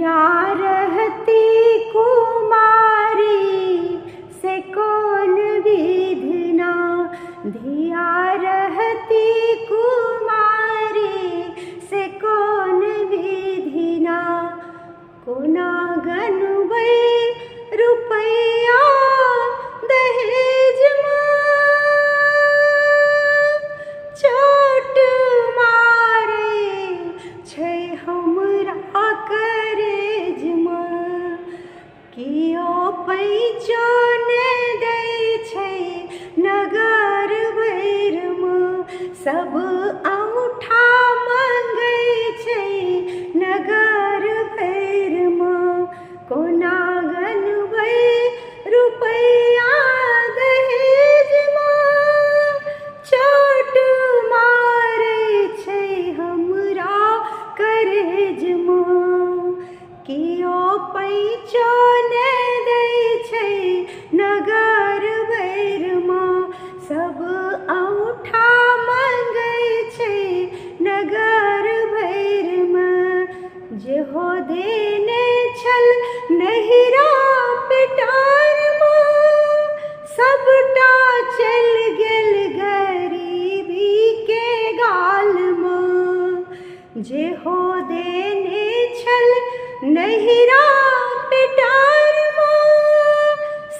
धिया रहती कुमारी से कौन विधना, धिया रहती कुमारी से कौन विधिना। कोना गनबै रुपैया दहेज चोट मारे छै हमरा करेजमे। कियो पैंचोन दै छै नगर भैरमे, सब औंठा मंगै छै नगर भैरमे। कोना गनबै रुपैया दहेजमे चोट मारै छै हमरा करेजमे। कियो पैंचोन दै छै नगर भैरमे, सब औंठा मंगै छै नगर भैरमे। जेहो देने छल नहिरा पिटारमे, सबटा चलि गेल गरीबी के गालमे। जेहो देने छल नहिरा पिटारमे,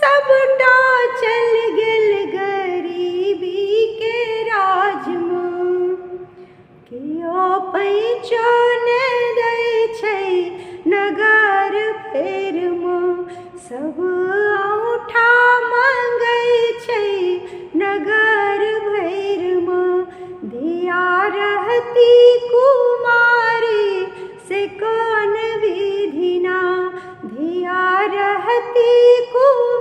सबटा चलि गेल गरीबी के राजमे। कियो पैंचोन दै छै नगर भैरमे, सब औंठा मंगै छै नगर भैरमे। धिया रहती कुमारी से कौन विधिना, धिया रहती कुमारी